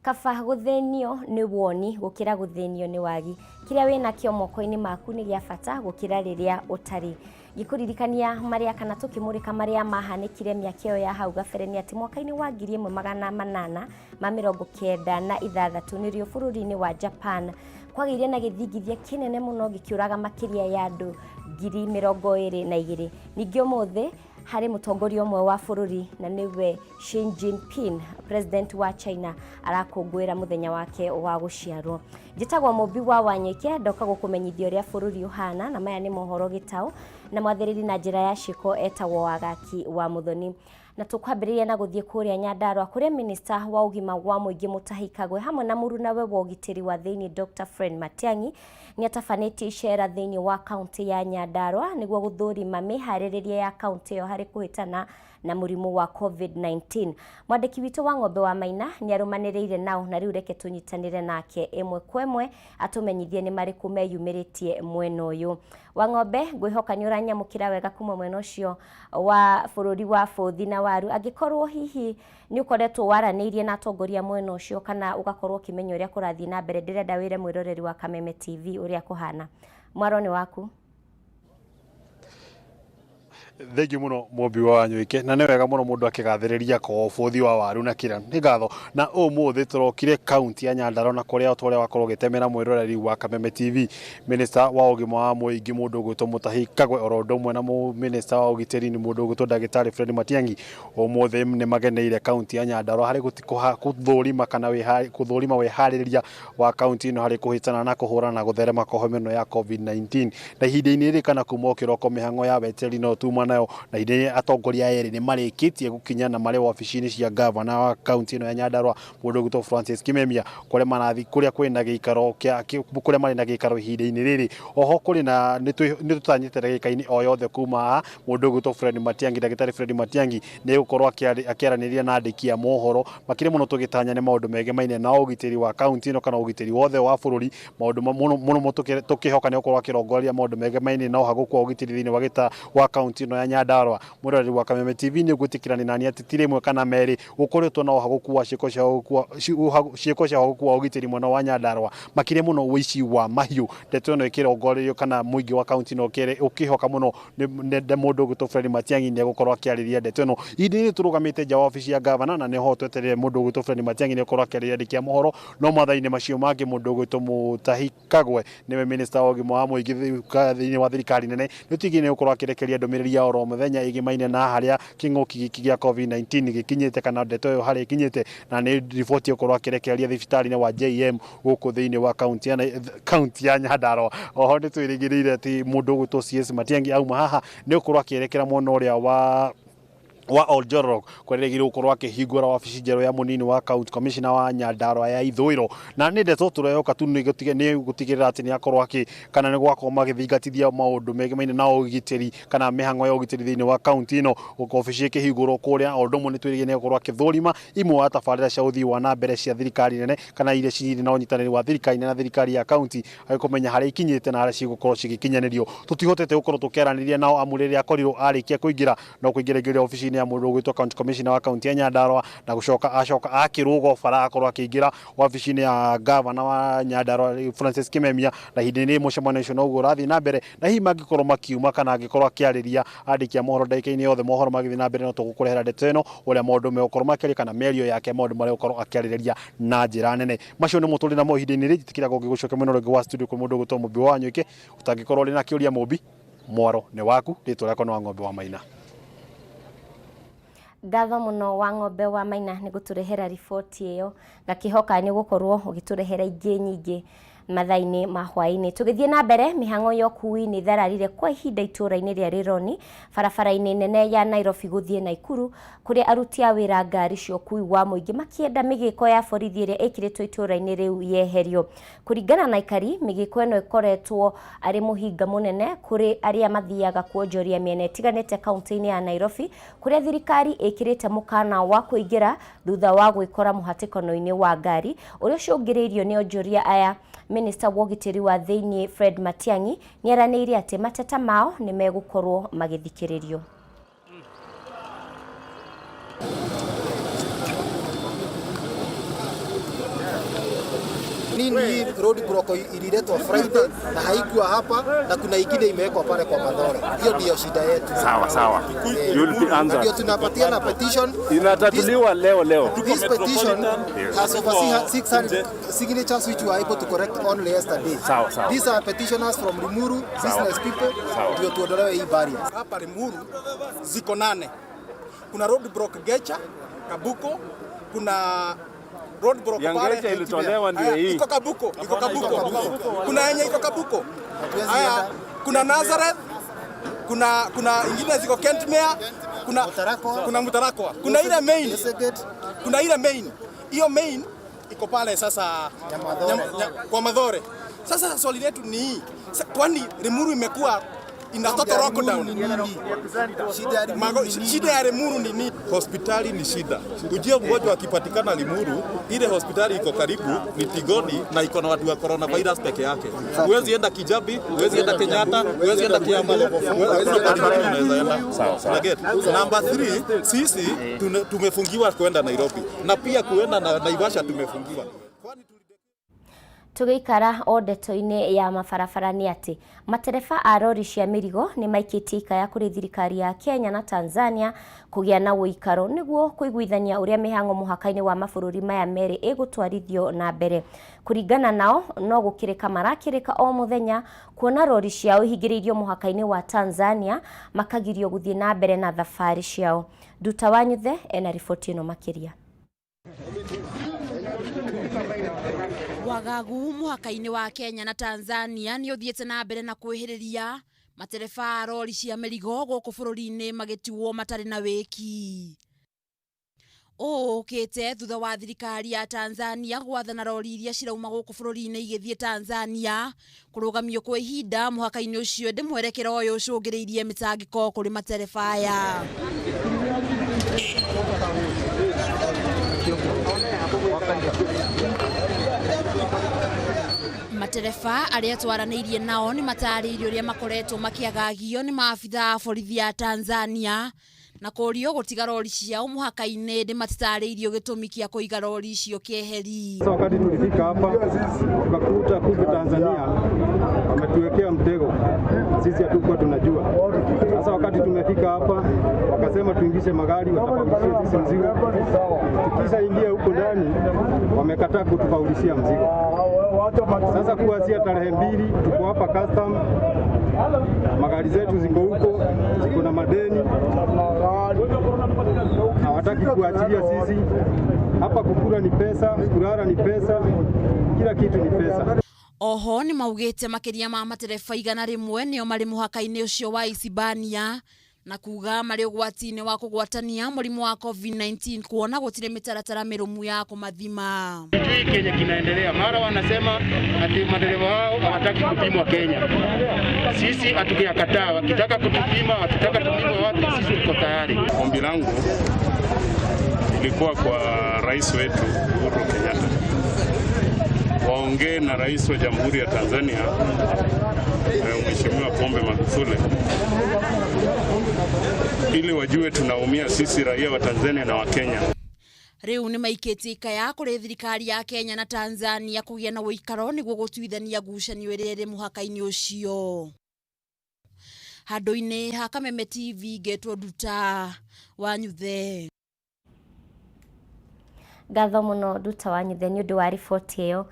kaba guthenio ni woni gukira guthenio ni wagi kiria wina kio moko-ini maku ni gia bata gukira riria utari gikuririkania maria kana tukimurika maria mahanikire miakio ya hau gabere ni ati mwaka-ini wa 1896 nirio bururi-ini wa Japan kwagiire na githingithia kinene muno gikiuraga makiria ya andu 22,000 ningĩ umuthi hari mutongoria umwe wa bururi na niwe Xi Jinping president wa China arakungwira muthenya wake wa guciarwo. Njitagwo Mubi wa Wanyeke ndoka gukumenyithia uria bururi uhana na maya ni mohoro gitau na mwathiriri na njira ya shiko etagwo Wagaki wa Muthoni. Na tukwambiriria na guthie kuria Nyandarua kuria minister wa ugima wa muingi Mutahi Kagwe hamwe na murunawe wa ugitiri wa thiini Dr. Fred Matiang'i ni atafanĩtie icera thiini wa kaunti ya Nyandarua niguo guthurima miharĩrĩria ya kaunti yo hari kuhitana na murimu wa COVID-19. Mwandiki witu wa Ng'ombe wa Maina ni arumanĩrĩire nao na riu reke tunyitanire nake imwe kwa imwe atumenyithie ni mariku meyumĩrĩtie mwena uyu. Wa Ng'ombe ngwihoka ni uranyamukira wega kuma mwena ucio wa bururi wa Bothi na Waru angikorwo hihi ni ukoretwo waranĩirie na atongoria mwena ucio kana ugakorwo kimenya uria kurathie na mbere ndirenda wire mwiroreri wa Kameme TV uria kuhana. Mwaro ni waku. Thengi muno Mubi wa Wanyeke na nĩ wega muno mundu akigathĩrĩria ko Bothi wa Waru na kira nĩ ngatho na ũmũthĩ turokire kaunti ya Nyandarua na kuria otore wakorwo gitemera mwiroreri wa Kameme TV minister wa ugima wa muingi mundu gwitwo Mutahi Kagwe orondo umwe na minister wa ugitiri ni mundu gwitwo Dagitari Fred Matiang'i ũmũthĩ nĩ mageneire kaunti ya Nyandarua hari kuthurima kana kuthurima wiharĩrĩria wa kaunti ino hari kuhitana na kuhurana na gutherema kwa homeno ya COVID-19 na ihinda-inĩ rĩ kana kuma kiroko mihango ya beteri no tuma nayo na inde atongoria eri ni marikitie gukinya na mari wabici-ini cia governor wa kaunti ino ya Nyandarua mundu gwitwo Francis Kimemia kuria marathi kuria kwina giikaro kuria mari na giikaro ihinda-inĩ rĩrĩ oho kuri na nitutanyite gikaini o yothe kuma mundu gwitwo Fred Matiang'i Dagitari Fred Matiang'i ni gukorwo akiaraniria na andiki a mohoro makire muno tugitanya ni maundu mege maine na ugitiri wa kaunti ino kana ugitiri wothe wa bururi maundu muno tukihoka ni gukorwo akirongoria maundu mege maine na haguku ugitiri thiini wa gita wa kaunti ino ya Nyandarua. Mwiroreri wa Kameme TV ni gwitikirani nani ati tire imwe kana meri gukoretwo na haguku wa cieko cia haguku wa ugitiri mwena wa Nyandarua makire muno wici wa mahiu ndeto ino ikirongorerio kana muingi wa kaunti ino ukihoka muno ni mundu gwitwo Fred Matiang'i ni gukorwo akiariria ndeto ino indi turugamite nja wa ofici ya governor na niho tweterere mundu gwitwo Fred Matiang'i ni gukorwo akiariria ndikia mohoro no mathaini macio mangi mundu gwitwo Mutahi Kagwe niwe minister wa ugima wa muingi thiini wa thirikari nene nitigi ni gukorwo akirekeria ndumiriri ya oro muthenya igimaine na haria king'uki giki gia COVID-19 gikinyite kana ndeto yo hari ikinyite na ni riboti ukorwo akirekeria thibitari-ini wa JM guku thiini wa kaunti ya Nyandarua. Oho ni twirigirire ati mundu gwitwo CS Matiang'i auma haha ni ukorwo akirekera mwena uria wa Oljoro kweregire ukorwo akihingura wabici njeru ya munini wa county commissioner wa Nyandarua ya Ithũĩro na ni ndeto tureyoka tu ni gutigirira ati ni akorwo kana ni gwakorwo magithingatithia maundu megemaine na ugitiri kana mihango ya ugitiri thiini wa county ino ofici ikihingurwo kuria ondomo ni twirigire ni akorwo akithurima imwe wa tabarira cia uthii wa na mbere cia thirikari nene kana iria ciri na unyitanĩri wa thirikari na thirikari ya county agikumenya haria ikinyite na haria cigukorwo cigikinyanirio tutihotete gukorwo tukiaraniria nao amuriri akorirwo arikia kuingira no kuingĩra ofici ya mundu gwitwo county commissioner wa county ya Nyandarua na acoka akirugo bara akorwo akiingira wabici-ini ya governor wa Nyandarua Francis Kimemia na hindi-ini mucemanio no uguo rathi na mbere na hihi mangikorwo makiuma kana angikorwo akiariria andiki a mohoro ndagika-ini yothe mohoro magithi na mbere no tugukurehera ndeto ino uria maundu megukorwo makiaria kana merio yake maundu maria gukorwo akiariria na njira nene macio ni muturi na mo hindi-ini ri tikira gungigocoka mwena uria wa studio kwa mundu gwitwo Mubi wa Wanyeke utangikorwo ri na kiuria Mubi mwaro ni waku ritwa riakwa ni wa Ng'ombe wa Maina. Ngatho muno wa Ng'ombe wa Maina ni guturehera riboti iyo ngakihoka ni gukorwo ugiturehera ingi nyingi mathaini ma hwaini tugithie na mbere mihango yo kui ni thararire kwa ihinda itura-ini ria Rironi barabara-ini nene ya Nairobi guthie Naikuru kuria aruti a wira ngari cio kui wa muingi makienda migiko ya borithi iria ikiritwo itura-ini riu yeherio kuringana na ikari migiko ino ikoretwo ari muhinga munene kuri aria mathiaga kuonjoria miena itiganite kaunti-ini ya Nairobi kuria thirikari ikirite mukana wa kuingira thutha wa gwikora muhatikono-ini wa ngari uria cungiriirio ni onjoria aya. Minister wa ugitiri wa thiini Fred Matiang'i ni aranĩirie ati mateta mao ni megukorwo magithikiririo. hii ni roadblock ililetwa Friday na haikuwa hapa, na kuna ingine imewekwa pale kwa Madhore. Hiyo ndio shida yetu. Sawa. Ndio tunapatia na petition. Inatatuliwa leo. This petition has over 600 signatures which were able to correct only yesterday. Sawa. These are petitioners from Limuru, business people. Ndio tuondolewe hii barriers. Hapa Limuru ziko 8. Kuna roadblock Gecha, Kabuko, kuna roadblock pale ilitolewa ndio hii. Iko Kabuko. Kuna yenye iko Kabuko. Haya, kuna Nazareth, kuna ingine ziko Kentmere, kuna Mutarakoa. Kuna ile main. Hiyo main iko pale sasa kwa Madhore. Sasa swali letu ni hii. Kwani Limuru imekuwa ina total lockdown? Shida ya Limuru ni nini? Hospitali ni shida. Ujio mgonjwa akipatikana Limuru, ile hospitali iko karibu ni Tigoni na iko na watu wa coronavirus peke yake. Huwezi enda Kijabi, huwezi enda Kenyatta, huwezi enda Kiambu, huwezi enda. Sawa. Number 3, sisi tumefungiwa kwenda Nairobi na pia kuenda na Naivasha tumefungiwa. Tugeikara o ndeto-inĩ ya mabarabara nĩ atĩ matereba a rori cia mĩrigo nĩ maikĩtie ikaya kũrĩ thirikari ya Kenya na Tanzania kũgĩa na ũikaro nĩguo kũiguithania ũrĩa mĩhang'o mũhaka-inĩ wa mabũrũri maya merĩ ĩgũtwarithio na mbere. Kũringana nao no gũkĩrĩka marakĩrĩka o mũthenya kuona rori ciao ihingĩrĩirio mũhaka-inĩ wa Tanzania makagirio gũthiĩ na mbere na thabarĩ ciao. Nduta Wanyuthe ena riboti ĩno makĩria. Wagagu muhaka-inĩ wa Kenya na Tanzania nĩ ũthiĩte na mbere na kwĩhĩrĩria matereba a rori cia mĩrigo gũkũ bũrũri-inĩ magĩtuo matarĩ na wĩki. Ũkĩte thutha wa thirikari ya Tanzania gwathana rori iria cirauma gũkũ bũrũri-inĩ igĩthiĩ Tanzania kũrũgamio kwa ihinda muhaka-inĩ ũcio ndĩ mwerekero ũyũ ũcũngĩrĩirie mĩtangĩko kũrĩ matereba aya. Matereba arĩa twaranĩirie nao nĩ matarĩirie ũrĩa makoretwo makĩagagio nĩ maabitha a borithi ya Tanzania na kũrio gũtiga rori ciao mũhaka-inĩ ndĩ matitarĩirio gĩtũmi kĩa kũiga rori icio kĩeheri. Wakati tulifika hapa tukakuta kumbe Tanzania wametuwekea mtego, sisi hatukuwa tunajua. Sasa wakati tumefika hapa wakasema tuingishe magari watapaulishia sisi mzigo. Tukisha ingia huko ndani wamekataa kutupaulishia mzigo. Sasa kuanzia tarehe 2 tuko hapa custom, magari zetu ziko huko, ziko na madeni, hawataki kuachilia sisi. Hapa kukula ni pesa, kulala ni pesa, kila kitu ni pesa. Oho nĩ maugĩte makĩria ma matereba 100 nĩo marĩ mũhaka-inĩ ũcio wa Isibania na kuga marĩ ũgwati-inĩ wa kũgwatania mũrimũ wa COVID-19 kuona gũtirĩ mĩtaratara mĩrũmu ya kũmathima. Hiki Kenya kinaendelea. Mara wanasema ati madereva wao hawataki kupimwa Kenya. Sisi hatukiyakataa. Wakitaka kutupima, wakitaka tupimwe wapi, sisi tuko tayari. Ombi langu ilikuwa kwa rais wetu Uhuru Kenyatta. Waongee na rais wa Jamhuri ya Tanzania Mheshimiwa Pombe Magufuli ili wajue tunaumia sisi raia wa Tanzania na wa Kenya. Rĩu nĩ maikĩtie ikaya kũrĩ thirikari ya Kenya na Tanzania kũgĩa na ũikaro nĩguo gũtuithania ngucanio ĩrĩa ĩrĩ mũhaka-inĩ ũcio. Handũ-inĩ ha Kameme TV ngetwo Nduta Wanyuthe. Ngatho mũno Nduta Wanyuthe nĩ ũndũ wa riboti ĩyo.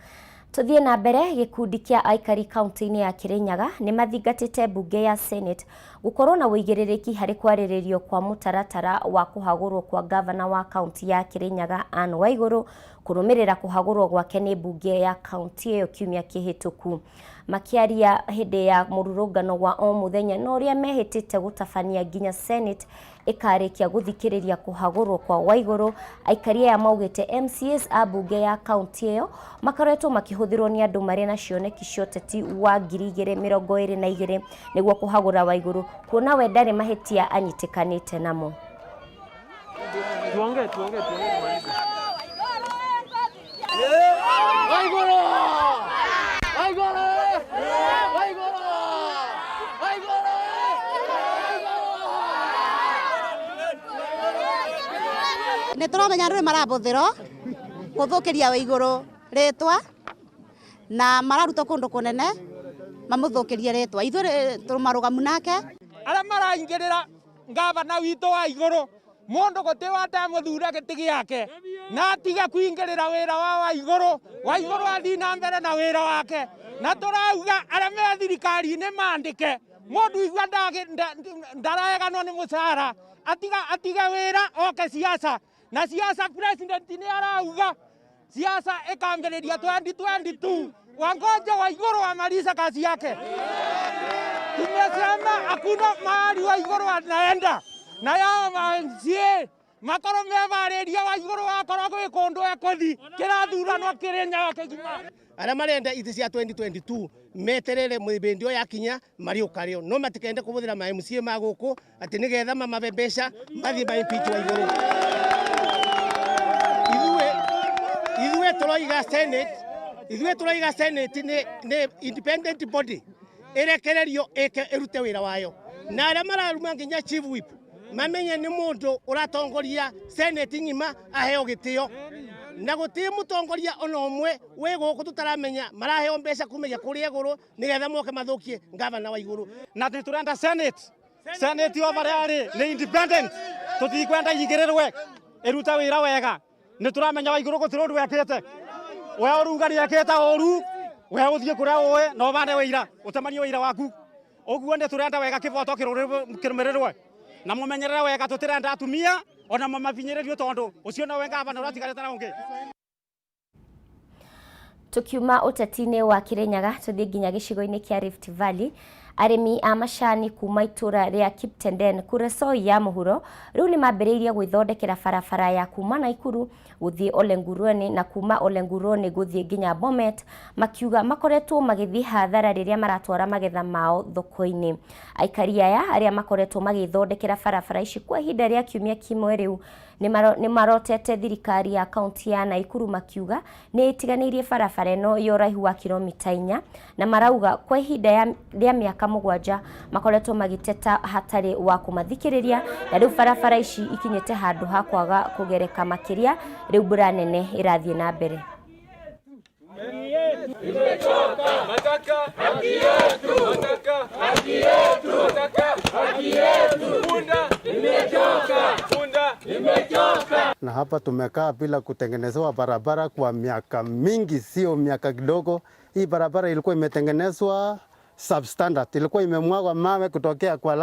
Tuthiĩ na mbere, gĩkundi kĩa aikari kaunti-inĩ ya Kirinyaga nĩ mathingatĩte bunge ya Senate gũkorwo na wĩigĩrĩrĩki harĩ kwarĩrĩrio kwa mũtaratara wa kũhagũrwo kwa gavana wa kaunti ya Kirinyaga Anne Waigũrũ kũrũmĩrĩra kũhagũrwo gwake nĩ bunge ya kaunti ĩyo kiumia kĩhĩtũku. Makĩaria hĩndĩ ya mũrũrũngano wa o mũthenya na ũrĩa mehĩtĩte gũtabania nginya Senate ĩkarĩkia gũthikĩrĩria kũhagũrwo kwa Waigũrũ, aikari aya maugĩte MCAs a bunge ya kaunti ĩyo makoretwo makĩhũthĩrwo nĩ andũ marĩ na cioneki cia ũteti wa 2022 nĩguo kũhagũra Waigũrũ kuona we ndarĩ mahĩtia anyitĩkanĩte namo. Tuongee. Nĩ tũramenya andũ nĩ marabũthĩrwo gũthũkĩria Waigũrũ rĩtwa na mararuta kundu kunene mamuthukirie ritwa ithuĩ tũmarugamu nake arĩa maraingĩrĩra ngavana witũ wa igũrũ mundu guti watamuthura gĩtĩ gĩake na atiga kuingĩrĩra wĩra wa igũrũ athii na mbere na wĩra wake na tũrauga arĩa me thirikari-inĩ mandĩke mundu igua ndaraeganwo nĩ mũcara atiga wĩra oke siasa na siasa president nĩ arauga siasa ĩkambĩrĩria 2022 wangoje wa igũrũ amaliza kazi yake. Tumesema hakuna mahali wa igũrũ anaenda na yao MCA makoro mevareria wa igũrũ wakorwo gwĩ kũndũ ekũthi kĩrathuranwo Kĩrĩnyaga kĩgima. Arĩa marenda iti cia 2022 meterere mwĩbĩndi ũyũ yakinya mariũkarĩo no matikende kũbũthĩra ma MCA ma gũkũ atĩ nĩgetha mamabe mbeca mathiĩ ma impeach wa igũrũ. Ithuĩ tũroiga Senate nĩ independent body ĩrekererio ĩrute wĩra wayo na arĩa mararuma nginya chief whip mamenye nĩ mũndũ ũratongoria Senate ng'ima aheo gĩtĩo na gũtirĩ mũtongoria ona ũmwe wĩ gũkũ tũtaramenya maraheo mbeca kumeria kũrĩa igũrũ nĩgetha moke mathũkie ngavana wa igũrũ na tũrenda Senate yo barĩ nĩ independent tũtikwenda igĩrĩrwe ĩrute wĩra wega nĩ tũramenya wa igũrũ gũtirĩ ũndũ wekĩte we ũruga nĩekĩte ũru we ũthiĩ kũrĩa ũĩ no bande wĩira ũtemanie wĩira waku ũguo nĩ tũrenda wega kĩboto kĩrũmĩrĩrwe na mũmenyerere wega tũtirenda atumia ona mamabinyĩrĩrio tondũ ũcio nowe ngavana ũratigarĩte na ũngĩ. Tukiuma ũteti-inĩ wa Kĩrĩnyaga tũthiĩ nginya gĩcigo-inĩ kĩa Rift Valley. Arĩmi a macani kuma itũra rĩa Kiptenden Kuresoi ya mũhuro rĩu nĩ mambĩrĩirie gwĩthondekera barabara ya kuma Naikuru gũthiĩ Ole Nguruoni na kuma Ole Nguruoni gũthiĩ nginya Bomet, makiuga makoretwo magĩthiĩ hathara rĩrĩa maratwara magetha mao thoko-inĩ. Aikari aya arĩa makoretwo magĩthondekera barabara ici kwa ihinda rĩa kiumia kĩmwe rĩu nĩ marotete thirikari ya kaunti ya Naikuru makiuga nĩ ĩtiganĩirie barabara ĩno ya ũraihu wa kilomita 4 na marauga kwa ihinda rĩa mĩaka 7 makoretwo magĩteta hatarĩ wa kũmathikĩrĩria na rĩu barabara ici ikinyĩte handũ ha kwaga kũgereka makĩria rĩu mbura nene ĩrathiĩ na mbere. Na hapa tumekaa bila kutengenezewa barabara kwa miaka mingi, sio miaka kidogo. Hii barabara ilikuwa imetengenezwa substandard, ilikuwa imemwagwa mawe kutokea kwa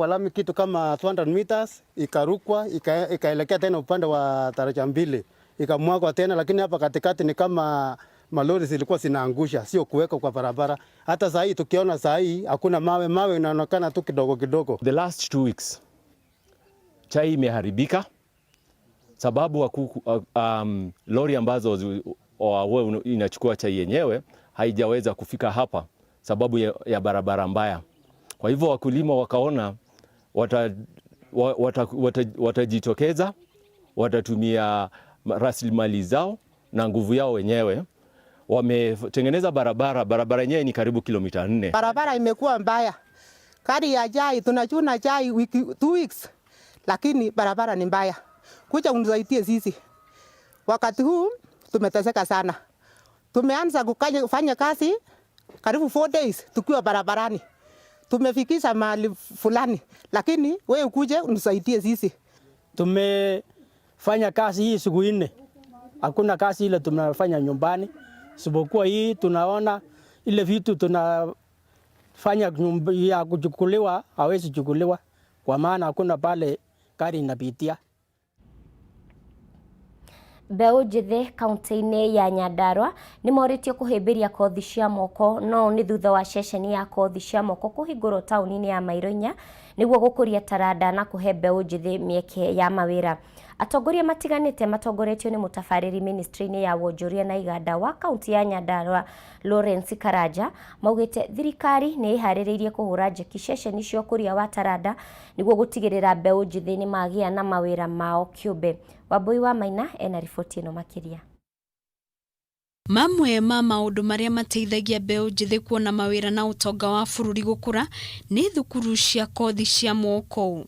lami kitu kama 200 meters, ikarukwa ikaelekea tena upande wa daraja 2 ikamwagwa tena, lakini hapa katikati ni kama malori zilikuwa zinaangusha, sio kuweka kwa barabara. Hata sasa hii tukiona sasa hii hakuna mawe inaonekana tu kidogo kidogo. The last 2 weeks chai imeharibika sababu lori ambazo inachukua chai yenyewe haijaweza kufika hapa sababu ya barabara mbaya. Kwa hivyo wakulima wakaona watajitokeza, watatumia rasilimali zao na nguvu yao wenyewe. Wametengeneza barabara yenyewe ni karibu kilomita 4. Barabara imekuwa mbaya. Kari ya chai tunachuna chai 2 weeks. Lakini barabara ni mbaya. Kuja unisaidie sisi. Wakati huu tumeteseka sana. Tumeanza kufanya kazi karibu 4 days tukiwa barabarani. Tumefikisha mahali fulani, lakini wewe ukuje unisaidie sisi. Tumefanya kazi hii siku 4. Hakuna kazi ile tunafanya nyumbani. Sipokuwa hii tunaona ile vitu tunafanya ya kuchukuliwa hawezi chukuliwa kwa maana hakuna pale gari inapitia. Mbeũ njĩthĩ kaunti-inĩ ya Nyandarua nĩ moritio kũhĩmbĩria kothi cia moko no nĩ thutha wa ceceni ya kothi cia moko kũhingũrwo taũni-inĩ ya Mairoinya nĩguo gũkũria taranda na kũhe mbeũ njĩthĩ mĩeke ya mawĩra. Atongoria matiganĩte matongoretio nĩ mũtabarĩri ministry-inĩ ya wonjoria na iganda wa kaunti ya Nyandarua Lawrence Karaja maugĩte thirikari nĩ ĩharĩrĩirie kũhũra njeki ceceni cia ũkũria wa taranda nĩguo gũtigĩrĩra mbeũ njĩthĩ nĩ magĩa na mawĩra mao kĩũmbe. Wambui wa Maina ena riboti ĩno makĩria. Mamwe ma maũndũ marĩa mateithagia mbeũ njĩthĩ kuona mawĩra na ũtonga wa bũrũri gũkũra nĩ thukuru cia kothi cia moko.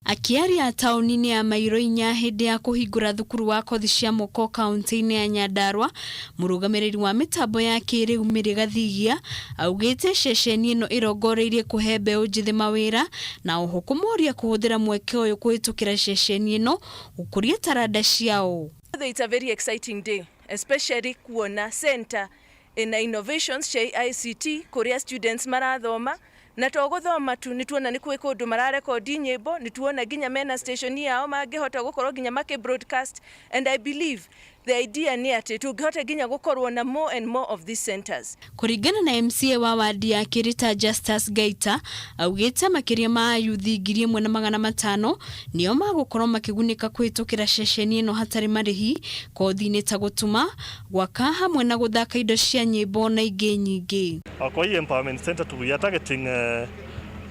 Akiaria taũni-inĩ ya Mairoinya hĩndĩ ya kũhingũra thukuru wa kothi cia moko kaunti-inĩ ya Nyandarua, mũrũgamĩrĩri wa mĩtambo ya kĩrĩu Mĩrĩ Gathigia augĩte ceceni ĩno ĩrongoreirie kũhe mbeũ njĩthĩ mawĩra na oho kũmoria kũhũthĩra mweke ũyũ kũhĩtũkĩra ceceni ĩno gũkũria taranda ciao. It's a very exciting day, especially kuona center in innovations cia ICT kuria students marathoma na toguthoma tu nituona ni kwiko undu mararekodi nyimbo nituona ginya mena station yao mangihota gukorwo ginya make broadcast, and I believe the idea ni ati tungihota ginya gukorwo na more and more of these centers. Kuringana na MCA wa wadi ya Kirita Justus Gaita augite makiria ma yuthi 1,500 nio magukorwo makigunika kwitukira ceceni ino hatari marihi kothi-ini ta gutuma gwaka hamwe na guthaka indo cia nyimbo na ingĩ nyingĩ. Kwa hii empowerment center we are targeting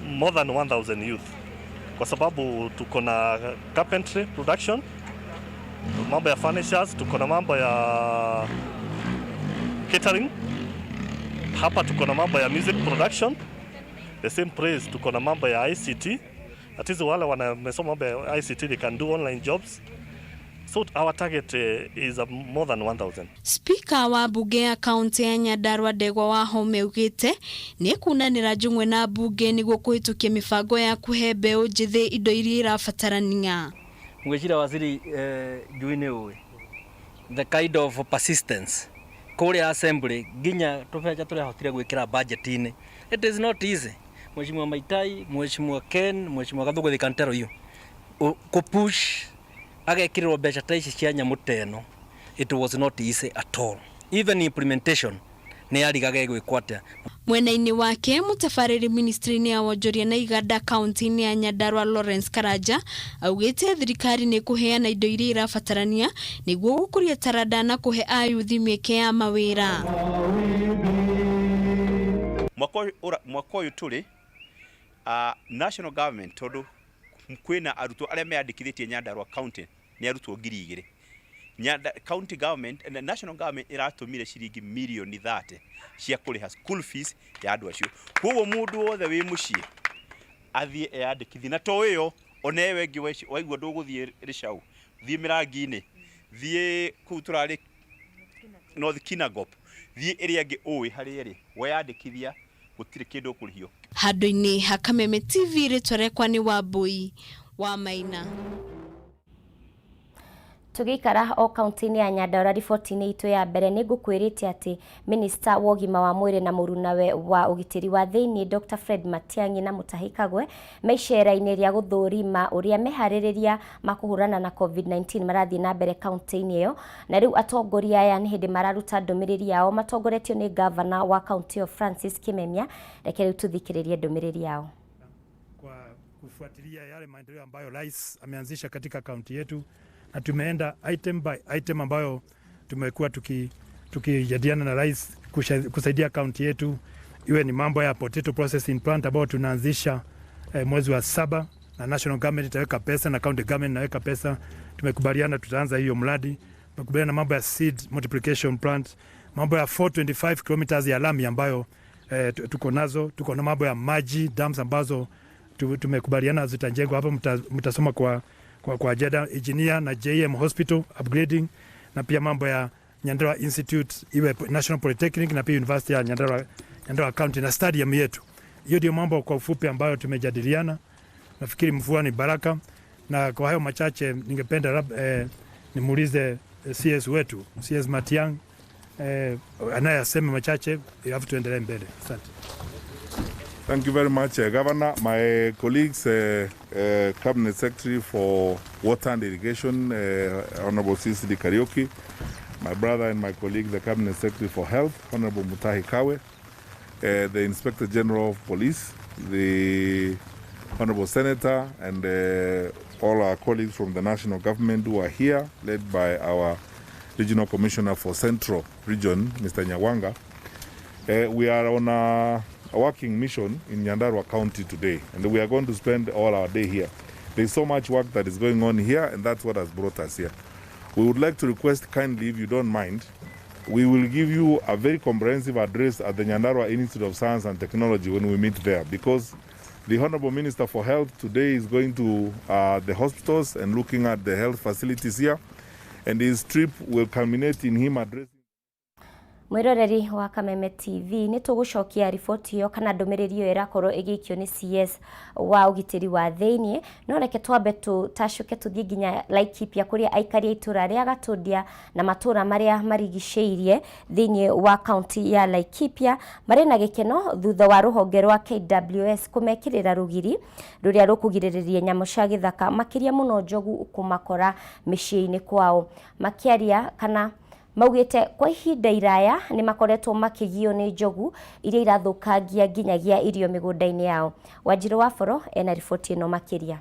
more than 1,000 youth kwa sababu tuko na carpentry production, mambo ya furnitures, tuko na mambo ya catering, hapa tuko na mambo ya music production, the same place tuko na mambo ya ICT, that is wale wanasoma mambo ya ICT they can do online jobs. So our target is more than 1,000. Speaker wa bunge ya kaunti ya Nyandarua Ndegwa wa Home ugite ni kunanira njungwe na bunge niguo kuhitukia mibango ya kuhe mbeũ njĩthĩ indo iria irabatarania. Mweshira waziri juine uwe the kind of persistence kule assembly ginya tufeja turehotire gwikira budget-ini. It is not easy. Mheshimiwa Maitai, Mheshimiwa Ken, Mheshimiwa Gathugu the Kantero you ko push agekirwo mbeca ta ici cia nyamuteno. It was not easy at all. Even implementation ni arigaga gwikwatia. Mwena-ini wake mutafariri ministry-ini ya wonjoria na iganda kaunti-ini ya Nyandarua Lawrence Karaja augite thirikari ni kuheana indo iria irabatarania niguo gukuria taranda na kuhe ayuthi mieke ya mawira. Mwaka uyu turi national government tondu kwina arutwo aria meandikithitie Nyandarua county ni arutwo 2,000. County government and the national government iratumire ciringi milioni 30 cia kuriha school fees ya andu acio. Koguo mundu wothe wi mucii athie eandikithie na to iyo onewe ngi waigua nduguthie ricau thie mirangi-ini thie kuu turari North Kinangop thie iria ngi uwi hari iri weyandikithia gutire kindu kurihio. Handũ-inĩ ha Kameme TV ritwarekwa ni Wambui wa Maina. Tugikara o kaunti-ini ya Nyandarua riboti-ini itu ya mbere ni ngukwirite ati minister wa ũgima wa mwĩrĩ na mũrunawe wa ũgitĩri wa thĩinĩ Dr. Fred Matiang'i na Mutahi Kagwe meicera-inĩ rĩa gũthũrima ũrĩa meharĩrĩria makũhũrana na COVID-19 marathiĩ na mbere kaunti-inĩ ĩyo, na rĩu atongoria aya nĩ hĩndĩ mararuta ndũmĩrĩri yao matongoretio nĩ governor wa kaunti ĩyo Francis Kimemia. Reke rĩu tuthikĩrĩrie ndũmĩrĩri yao. Kwa kufuatilia yale maendeleo ambayo rais ameanzisha katika kaunti yetu, na tumeenda item by item ambayo tumekuwa tukijadiliana na rais kusaidia kaunti yetu, iwe ni mambo ya potato processing plant ambayo tunaanzisha mwezi wa 7 na national government itaweka pesa na county government inaweka pesa. Tumekubaliana tutaanza hiyo mradi. Tumekubaliana mambo ya seed multiplication plant, mambo ya 425 kilometers ya lami ambayo tuko nazo. Tuko na mambo ya maji dams ambazo tumekubaliana zitajengwa hapa, mtasoma kwa agenda engineer na JM hospital upgrading, na pia mambo ya Nyandarua Institute iwe National Polytechnic na pia University ya Nyandarua County na stadium yetu. Hiyo ndio mambo kwa ufupi ambayo tumejadiliana. Nafikiri mvua ni baraka, na kwa hayo machache ningependa nimuulize CS wetu CS Matiang'i anayasema machache alafu tuendelee mbele. Asante. Thank you very much, Governor. My colleagues, Cabinet Secretary for Water and Irrigation, Honorable CCD Kariuki, my brother and my colleague, the Cabinet Secretary for Health, Honorable Mutahi Kagwe, the Inspector General of Police, the Honorable Senator, and all our colleagues from the national government who are here, led by our Regional Commissioner for Central Region, Mr. Nyawanga. We are on a working mission in Nyandarua County today, and we are going to spend all our day here. There's so much work that is going on here, and that's what has brought us here. We would like to request kindly, if you don't mind, we will give you a very comprehensive address at the Nyandarua Institute of Science and Technology when we meet there, because The Honorable Minister for Health today is going to the hospitals and looking at the health facilities here, and his trip will culminate in him addressing. Mwiroreri wa Kameme TV ni tugucokia riboti yo kana ndumiriri yo irakorwo igikio ni CS wa ugitiri wa thiini no reke twambe tutashuke tuthie nginya Laikipia kuria aikari itura ria Gatundia na matura maria marigiceirie thiini wa county ya Laikipia mari na gikeno thutha wa ruhonge rwa KWS kumekirira rugiri ruria rukugiririria nyamu cia githaka makiria muno njogu kumakora miciini kwao makiaria kana maugite kwa ihinda iraya ni makoretwo makigio ni njogu iria irathukangia nginyagia irio migunda-ini yao. Wanjiru wa Foro ena riboti ino makiria.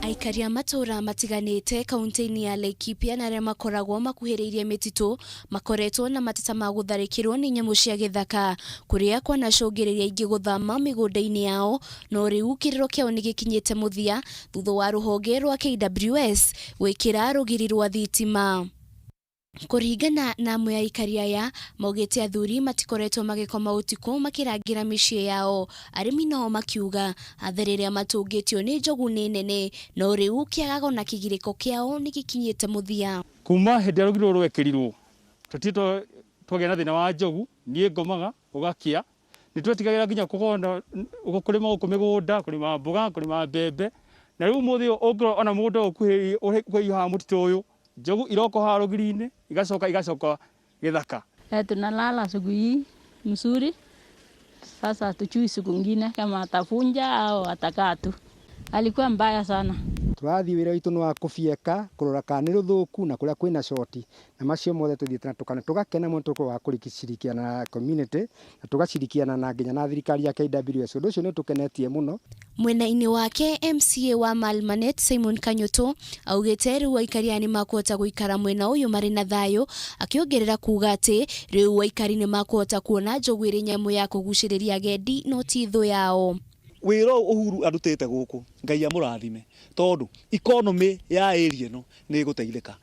Aikari a matura matiganite kaunti-ini ya Laikipia na aria makoragwo makuhiriirie mititu makoretwo na mateta ma gutharikirwo ni nyamu cia githaka kuria kwanacungiriria ingi guthama migunda-ini yao no riu kiriro kiao ni gikinyite muthia thutha wa ruhonge rwa KWS gwikira rugiri rwa thitima. Kuringana na amwe ya aikari aya maugite athuri matikoretwo magikoma utuku makirangira micii yao arimi nao makiuga athariria matungitio ni njogu ni nene no riu kiagago na kigiriko kiao ni gikinyite muthia. Kuma hindi ya rugiro rwekirirwo tutito twagena thina wa njogu nie ngomaga ugakia ni twetigagira nginya kugonda ugukurima ukumigunda kurima mboga kurima mbembe na riu muthi ongro ona mundu ukuhiha mutito uyu njogu iroko ha rugiri-ini igacoka githaka. Tunalala asubuhi mzuri. Sasa tujui siku nyingine kama atafunja au atakaa tu. Alikuwa mbaya sana. Twathi wira witu no akufieka kurora kana ni ruthuku na kuria kwina shoti na macio mothe tuthiite na tukana tugakena muno tuko wa kurikishirikiana na community na tugashirikiana na nginya na thirikari ya KWS undu ucio ni tukenetie muno. Mwena-ini wake MCA wa Malmanet Simon Kanyoto augite riu aikari ni makuhota guikara mwena uyu mari na thayo akiongerera kuga ati riu aikari ni makuhota kuona njogu iri nyamu ya kuguciriria agendi no ti thu yao. Wiro Uhuru arutete guku ngai amurathime tondu economy ya area no ni guteithika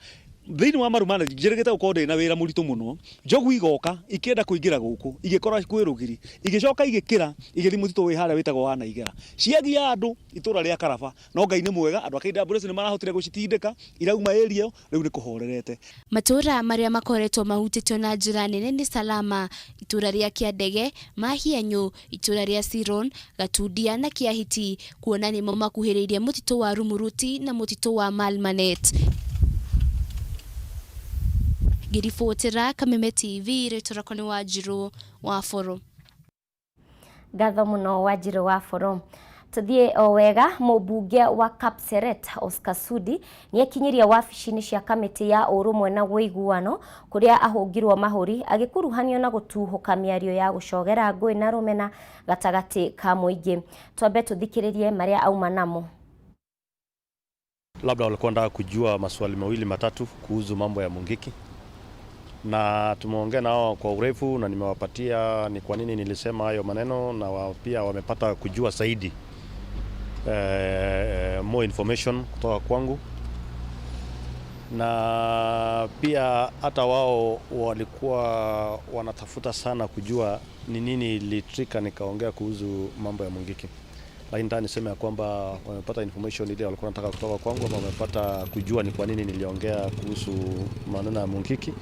thiini wa marumana njirigite gukorwo na wira muritu muno njogu igoka ikienda kuingira guku igikora kwirugiri igicoka igikira igithi mutitu wi haria witagwo wa Naigera ciathia andu itura ria Karaba no ngai ni mwega andu akaida ambulance ni marahotire gucitindika irauma area riu ni kuhorerete. Matura maria makoretwo mahutitio na njira nene ni Salama, itura ria Kiandege, Mahianyu, itura ria Siron, Gatundia na Kiahiti kuona nimo makuhiriirie mutitu wa Rumuruti na mutitu wa Malmanet. Girifotera Kameme TV retorako ni Wanjiru wa Foro. Gatho muno Wanjiru wa Foro. Tuthie o wega mubunge wa Kapseret Oscar Sudi ni ekinyiria wabici-ini cia kamiti ya urumwe na guiguano kuria ahungirwo mahuri agikuruhanio na gutuhuka miario ya gucogera ngui na rumena gatagati ka muingi. Twambe tuthikiririe maria auma namo. Labda walikuwa wanataka kujua maswali mawili matatu kuhusu mambo ya Mungiki, na tumeongea nao kwa urefu na nimewapatia ni kwa nini nilisema hayo maneno, na pia wamepata kujua zaidi more information kutoka kwangu, na pia hata wao walikuwa wanatafuta sana kujua ni nini ilitrika nikaongea kuhusu mambo ya Mungiki. Lakini ndani niseme ya kwamba wamepata information ile walikuwa wanataka kutoka kwangu, ama wamepata kujua ni kwa nini niliongea kuhusu maneno ya Mungiki.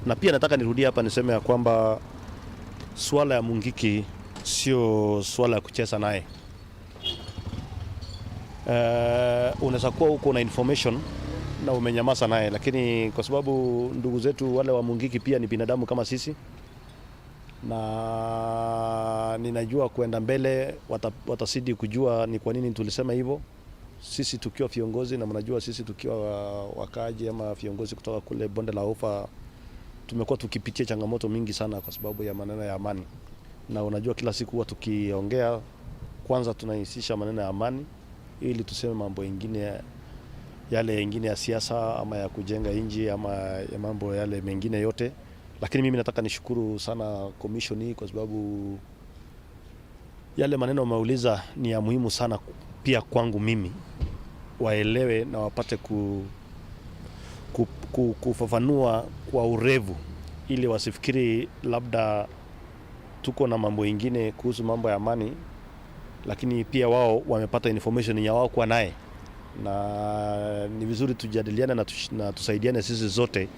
Na pia nataka nirudie hapa niseme ya kwamba swala ya Mungiki sio swala ya kucheza naye. Unaweza kuwa uko na information na umenyamaza naye, lakini kwa sababu ndugu zetu wale wa Mungiki pia ni binadamu kama sisi, na ninajua kuenda mbele watasidi kujua ni kwa nini tulisema hivyo. Sisi tukiwa viongozi, na mnajua sisi tukiwa wakaji ama viongozi kutoka kule bonde la Ufa, tumekuwa tukipitia changamoto mingi sana kwa sababu ya maneno ya amani. Na unajua kila siku huwa tukiongea, kwanza tunahusisha maneno ya amani ili tuseme mambo mengine yale mengine ya siasa ama ya kujenga nchi ama ya mambo yale mengine yote. Lakini mimi nataka nishukuru sana commission hii kwa sababu yale maneno wameuliza ni ya muhimu sana pia kwangu mimi, waelewe na wapate kufafanua kwa urefu, ili wasifikiri labda tuko na mambo mengine kuhusu mambo ya amani lakini pia wao wamepata information ya wao kwa naye, na ni vizuri tujadiliane na tusaidiane sisi zote.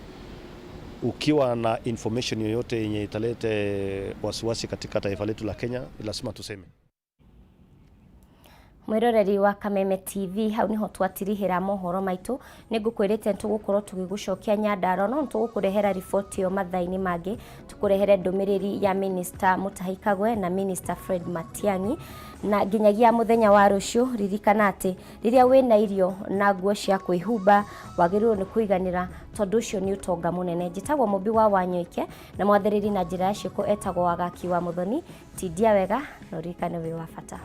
Ukiwa na information yoyote yenye italete wasiwasi katika taifa letu la Kenya, lazima tuseme. Mwiroreri wa Kameme TV, hau niho twatirihira mohoro maitu. Nigukwirite tugukorwo tugigucokia Nyandaro, no tugukurehera riboti yo mathaini mangi, tukurehere ndumiriri ya Minister Mutahi Kagwe na Minister Fred Matiang'i. Na nginyagia muthenya wa rucio ririkana ati riria wina irio na nguo cia kwihumba wagirwo ni kuiganira, tondu ucio ni utonga munene. Njitagwo Mubi wa Wanyoike, na mwathiriri na njira ya ciiko etagwo Wagaki wa Muthoni. Tindia wega na ririkane wi wa bata.